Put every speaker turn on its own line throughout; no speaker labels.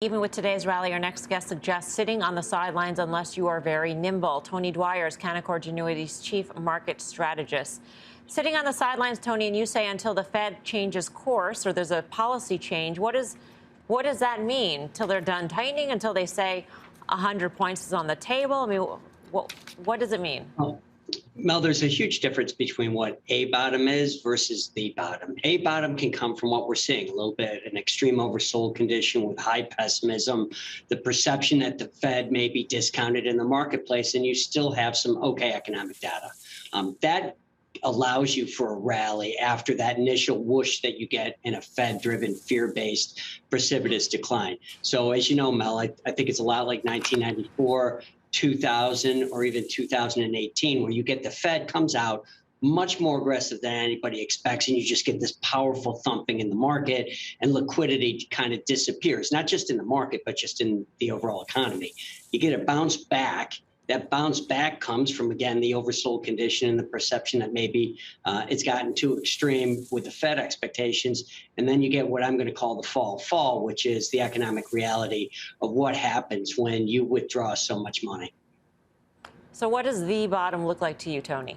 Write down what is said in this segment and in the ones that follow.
Even with today's rally, our next guest suggests sitting on the sidelines unless you are very nimble. Tony Dwyer is Canaccord Genuity's chief market strategist. Sitting on the sidelines, Tony, and you say until the Fed changes course or there's a policy change, what does that mean? Till they're done tightening, until they say 100 points is on the table? I mean, what does it mean?
Well, Mel, there's a huge difference between what a bottom is versus the bottom. A bottom can come from what we're seeing, a little bit an extreme oversold condition with high pessimism, the perception that the Fed may be discounted in the marketplace, and you still have some okay economic data. That allows you for a rally after that initial whoosh that you get in a Fed-driven, fear-based, precipitous decline. So as you know, Mel, I think it's a lot like 1994, 2000, or even 2018, where you get the Fed comes out much more aggressive than anybody expects, and you just get this powerful thumping in the market, and liquidity kind of disappears, not just in the market, but just in the overall economy. You get a bounce back. That bounce back comes from, again, the oversold condition and the perception that maybe it's gotten too extreme with the Fed expectations. And then you get what I'm going to call the fall, which is the economic reality of what happens when you withdraw so much money.
So what does the bottom look like to you, Tony?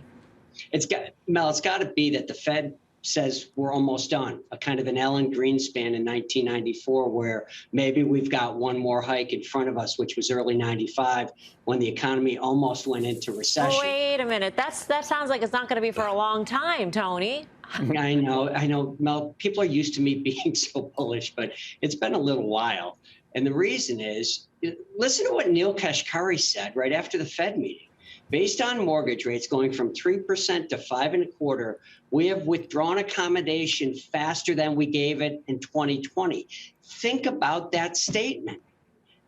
Mel, it's got to be that the Fed says we're almost done, a kind of an Alan Greenspan in 1994, where maybe we've got one more hike in front of us, which was early 95, when the economy almost went into recession.
Oh, wait a minute. That sounds like it's not going to be for a long time, Tony.
I know, Mel, people are used to me being so bullish, but it's been a little while. And the reason is, listen to what Neil Kashkari said right after the Fed meeting. Based on mortgage rates going from 3% to 5.25%, we have withdrawn accommodation faster than we gave it in 2020. Think about that statement.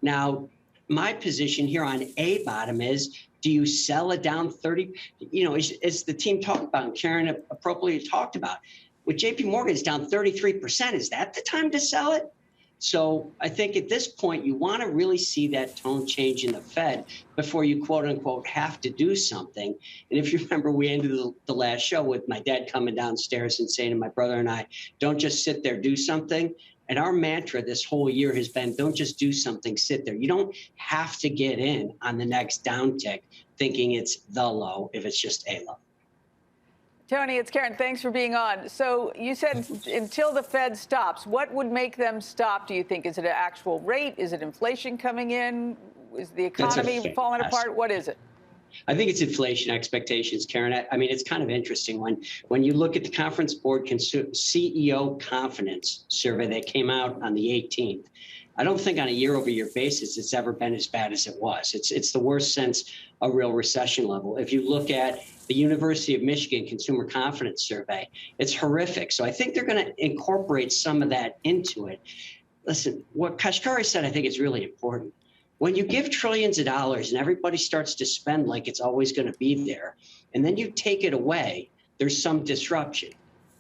Now, my position here on a bottom is, do you sell it down 30? You know, as the team talked about and Karen appropriately talked about, with JP Morgan, it's down 33%. Is that the time to sell it? So I think at this point, you want to really see that tone change in the Fed before you, quote unquote, have to do something. And if you remember, we ended the last show with my dad coming downstairs and saying to my brother and I, don't just sit there, do something. And our mantra this whole year has been, don't just do something, sit there. You don't have to get in on the next downtick thinking it's the low if it's just a low.
Tony, it's Karen. Thanks for being on. So you said until the Fed stops, what would make them stop, do you think? Is it an actual rate? Is it inflation coming in? Is the economy falling apart? What is it?
I think it's inflation expectations, Karen. I mean, it's kind of interesting when you look at the Conference Board CEO confidence survey that came out on the 18th. I don't think on a year-over-year basis it's ever been as bad as it was. It's the worst since a real recession level. If you look at the University of Michigan Consumer Confidence Survey, it's horrific. So I think they're going to incorporate some of that into it. Listen, what Kashkari said, I think is really important. When you give trillions of dollars and everybody starts to spend like it's always going to be there, and then you take it away, there's some disruption.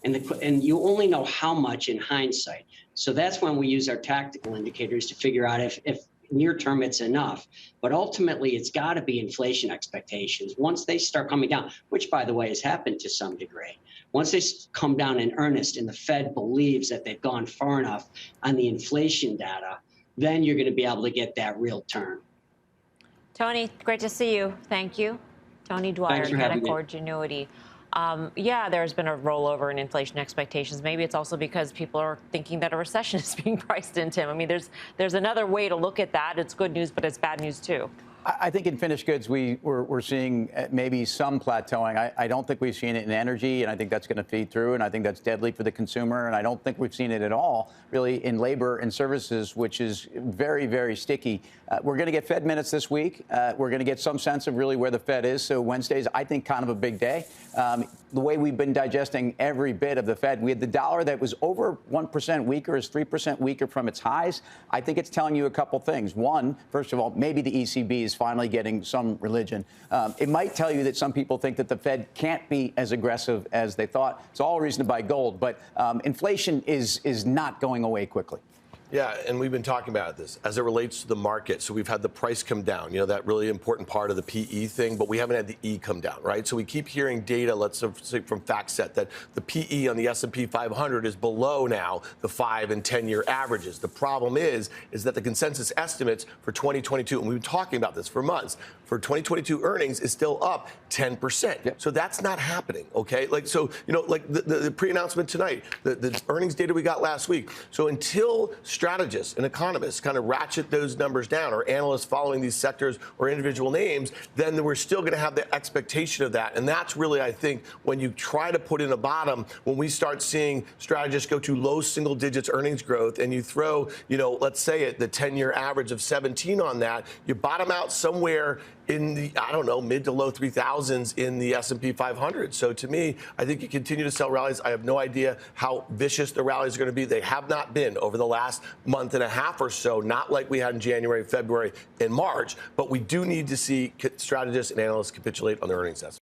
And you only know how much in hindsight. So that's when we use our tactical indicators to figure out if near term it's enough. But ultimately, it's got to be inflation expectations. Once they start coming down, which, by the way, has happened to some degree, once they come down in earnest and the Fed believes that they've gone far enough on the inflation data, then you're going to be able to get that real turn.
Tony, great to see you. Thank you. Tony Dwyer, Canaccord Genuity. Yeah, there's been a rollover in inflation expectations. Maybe it's also because people are thinking that a recession is being priced into. I mean, there's another way to look at that. It's good news, but it's bad news, too.
I think in finished goods, we're seeing maybe some plateauing. I don't think we've seen it in energy, and I think that's going to feed through, and I think that's deadly for the consumer. And I don't think we've seen it at all, really, in labor and services, which is very, very sticky. We're going to get Fed minutes this week. We're going to get some sense of really where the Fed is. So Wednesday's, I think, kind of a big day. The way we've been digesting every bit of the Fed, we had the dollar that was over 1% weaker, is 3% weaker from its highs. I think it's telling you a couple things. One, first of all, maybe the ECB is finally getting some religion. It might tell you that some people think that the Fed can't be as aggressive as they thought. It's all reason to buy gold, but inflation is not going away quickly.
Yeah, and we've been talking about this as it relates to the market. So we've had the price come down, that really important part of the PE thing, but we haven't had the E come down, right? So we keep hearing data, let's say from FactSet, that the PE on the S&P 500 is below now the 5 and 10-year averages. The problem is that the consensus estimates for 2022, and we've been talking about this for months, for 2022 earnings is still up 10%.
Yep.
So that's not happening, okay? Like the pre-announcement tonight, the earnings data we got last week. So until strategists and economists kind of ratchet those numbers down, or analysts following these sectors or individual names, then we're still going to have the expectation of that. And that's really, I think, when you try to put in a bottom, when we start seeing strategists go to low single digits earnings growth, and you throw, let's say the 10-year average of 17 on that, you bottom out somewhere in the, mid to low 3,000s in the S&P 500. So to me, I think you continue to sell rallies. I have no idea how vicious the rallies are going to be. They have not been over the last month and a half or so, not like we had in January, February, and March. But we do need to see strategists and analysts capitulate on their earnings estimates.